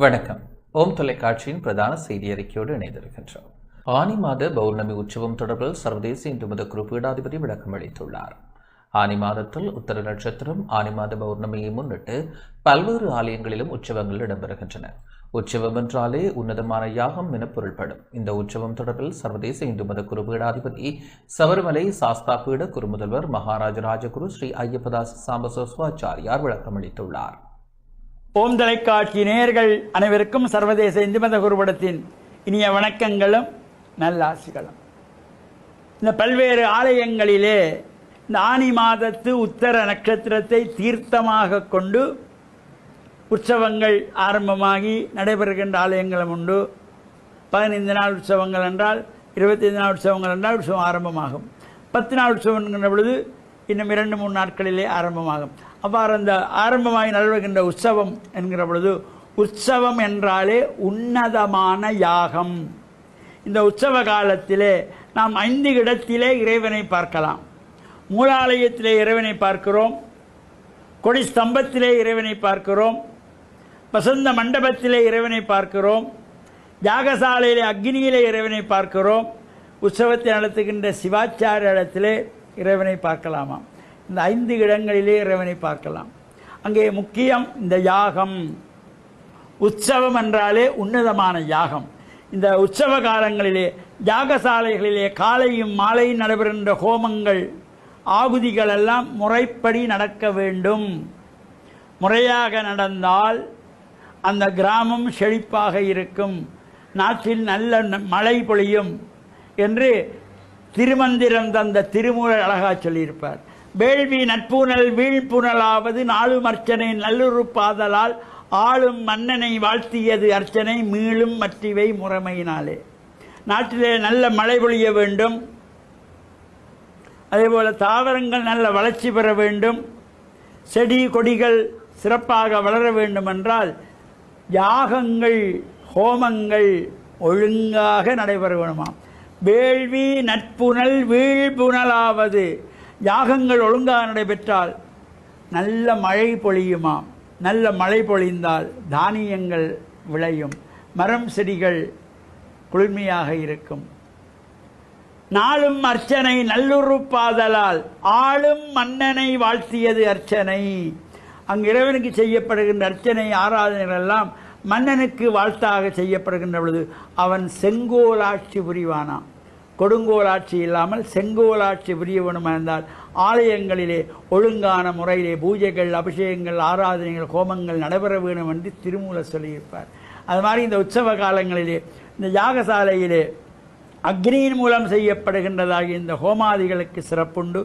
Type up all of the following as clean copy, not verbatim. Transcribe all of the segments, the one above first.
வணக்கம். ஓம் தொலைக்காட்சியின் பிரதான செய்தி அறிக்கையோடு இணைந்திருக்கின்றோம். ஆனி மாத பௌர்ணமி உற்சவம் தொடர்பில் சர்வதேச இந்து மத குரு பீடாதிபதி விளக்கம் அளித்துள்ளார். ஆனி மாதத்தில் உத்தர நட்சத்திரம் ஆனி மாத பௌர்ணமியை முன்னிட்டு பல்வேறு ஆலயங்களிலும் உற்சவங்கள் இடம்பெறுகின்றன. உற்சவம் என்றாலே உன்னதமான யாகம் என பொருள்படும். இந்த உற்சவம் தொடர்பில் சர்வதேச இந்து மத குரு பீடாதிபதி சபரிமலை சாஸ்தா பீட குருமுதல்வர் மகாராஜ ராஜகுரு ஸ்ரீ ஐயப்பதாஸ் சாம்பசிவாச்சாரியார் விளக்கம் அளித்துள்ளார். ஓம் தொலைக்காட்சி நேயர்கள் அனைவருக்கும் சர்வதேச இந்து மத குருபடத்தின் இனிய வணக்கங்களும் நல்லாசிகளும். இந்த பல்வேறு ஆலயங்களிலே இந்த ஆனி மாதத்து உத்தர நட்சத்திரத்தை தீர்த்தமாக கொண்டு உற்சவங்கள் ஆரம்பமாகி நடைபெறுகின்ற ஆலயங்களும் உண்டு. 15 நாள் உற்சவங்கள் என்றால், 25 நாள் உற்சவங்கள் என்றால் உற்சவம் ஆரம்பமாகும். 10 நாள் உற்சவம் என்கின்ற பொழுது இன்னும் 2-3 நாட்களிலே ஆரம்பமாகும். அவ்வாறு அந்த ஆரம்பமாகி நடைபெறுகின்ற உற்சவம் என்கிற பொழுது, உற்சவம் என்றாலே உன்னதமான யாகம். இந்த உற்சவ காலத்திலே நாம் 5 இடத்திலே இறைவனை பார்க்கலாம். மூலாலயத்திலே இறைவனை பார்க்கிறோம், கொடி ஸ்தம்பத்திலே இறைவனை பார்க்கிறோம், வசந்த மண்டபத்திலே இறைவனை பார்க்கிறோம், யாகசாலையிலே அக்னியிலே இறைவனை பார்க்கிறோம், உற்சவத்தை நடத்துகின்ற சிவாச்சாரிய இடத்திலே இறைவனை பார்க்கலாமாம். இந்த 5 இடங்களிலே இறைவனை பார்க்கலாம். அங்கே முக்கியம் இந்த யாகம். உற்சவம் என்றாலே உன்னதமான யாகம். இந்த உற்சவ காலங்களிலே யாகசாலைகளிலே காலையும் மாலையும் நடைபெறுகின்ற ஹோமங்கள் ஆகுதிகள் எல்லாம் முறைப்படி நடக்க வேண்டும். முறையாக நடந்தால் அந்த கிராமம் செழிப்பாக இருக்கும், நாட்டில் நல்ல மழை பொழியும் என்று திருமந்திரம் தந்த திருமூலர் அழகா சொல்லியிருப்பார். வேள்வி நட்புணல் வீழ்ப்புணலாவது நாளும் அர்ச்சனை நல்லுறுப்பாதலால் ஆளும் மன்னனை வாழ்த்தியது அர்ச்சனை மீளும் மற்றிவை முறைமையினாலே. நாட்டிலே நல்ல மழை பொழிய வேண்டும், அதேபோல தாவரங்கள் நல்ல வளர்ச்சி பெற வேண்டும், செடி கொடிகள் சிறப்பாக வளர வேண்டும் என்றால் யாகங்கள் ஹோமங்கள் ஒழுங்காக நடைபெற வேணுமாம். வேள்வி நட்புணல் வீழ்புணலாவது, யாகங்கள் ஒழுங்காக நடைபெற்றால் நல்ல மழை பொழியுமாம். நல்ல மழை பொழிந்தால் தானியங்கள் விளையும், மரம் செடிகள் குளிர்மையாக இருக்கும். நாளும் அர்ச்சனை நல்லுறுப்பாதலால் ஆளும் மன்னனை வாழ்த்தியது அர்ச்சனை. அங்கு இறைவனுக்கு செய்யப்படுகின்ற அர்ச்சனை ஆராதனைகள் எல்லாம் மன்னனுக்கு வாழ்த்தாக செய்யப்படுகின்ற பொழுது அவன் செங்கோலாட்சி புரிவானாம். கொடுங்கோலாட்சி இல்லாமல் செங்கோலாட்சி புரிய வேணுமா இருந்தால் ஆலயங்களிலே ஒழுங்கான முறையிலே பூஜைகள், அபிஷேகங்கள், ஆராதனைகள், ஹோமங்கள் நடைபெற வேண்டும் என்று திருமூலர் சொல்லியிருப்பார். அது மாதிரி இந்த உற்சவ காலங்களிலே இந்த யாகசாலையிலே அக்னியின் மூலம் செய்யப்படுகின்றதாகிய இந்த ஹோமாதிகளுக்கு சிறப்புண்டு.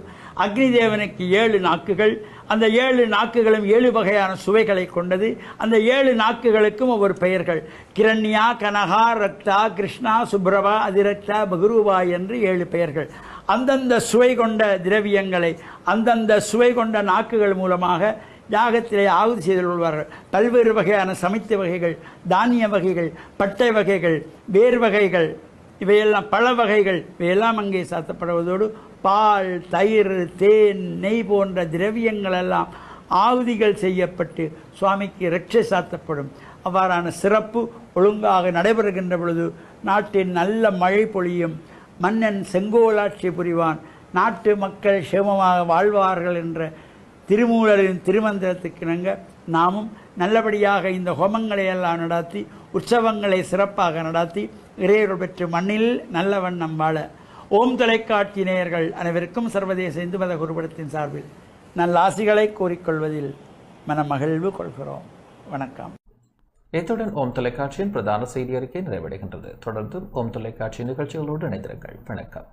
அக்னி தேவனுக்கு 7 நாக்குகள். அந்த 7 நாக்குகளும் 7 வகையான சுவைகளை கொண்டது. அந்த 7 நாக்குகளுக்கும் ஒவ்வொரு பெயர்கள். கிரண்யா, கனகா, ரக்தா, கிருஷ்ணா, சுப்ரபா, அதிரக்தா, பகுரூபா என்று 7 பெயர்கள். அந்தந்த சுவை கொண்ட திரவியங்களை அந்தந்த சுவை கொண்ட நாக்குகள் மூலமாக யாகத்திலே ஆகுதி செய்து கொள்வார்கள். பல்வேறு வகையான சமைத்த வகைகள், தானிய வகைகள், பட்டை வகைகள், வேர் வகைகள், இவையெல்லாம் பல வகைகள், இவையெல்லாம் அங்கே சாத்தப்படுவதோடு பால், தயிர், தேன், நெய் போன்ற திரவியங்கள் எல்லாம் ஆகுதிகள் செய்யப்பட்டு சுவாமிக்கு ரட்சை சாத்தப்படும். அவ்வாறான சிறப்பு ஒழுங்காக நடைபெறுகின்ற பொழுது நாட்டின் நல்ல மழை பொழியும், மன்னன் செங்கோலாட்சி புரிவான், நாட்டு மக்கள் சேமமாக வாழ்வார்கள் என்ற திருமூலரின் திருமந்திரத்துக்கு இணங்க நாமும் நல்லபடியாக இந்த ஹோமங்களை எல்லாம் நடத்தி உற்சவங்களை சிறப்பாக நடத்தி இறையருள் பெற்று மண்ணில் நல்ல வண்ணம் வாழ ஓம் தொலைக்காட்சி நேயர்கள் அனைவருக்கும் சர்வதேச இந்து மத குருபடத்தின் சார்பில் நல்ல ஆசிகளை கூறிக்கொள்வதில் மனமகிழ்வு கொள்கிறோம். வணக்கம். இத்துடன் ஓம் தொலைக்காட்சியின் பிரதான செய்தி அறிக்கை நிறைவடைகின்றது. தொடர்ந்து ஓம் தொலைக்காட்சி நிகழ்ச்சிகளோடு இணைந்திருங்கள். வணக்கம்.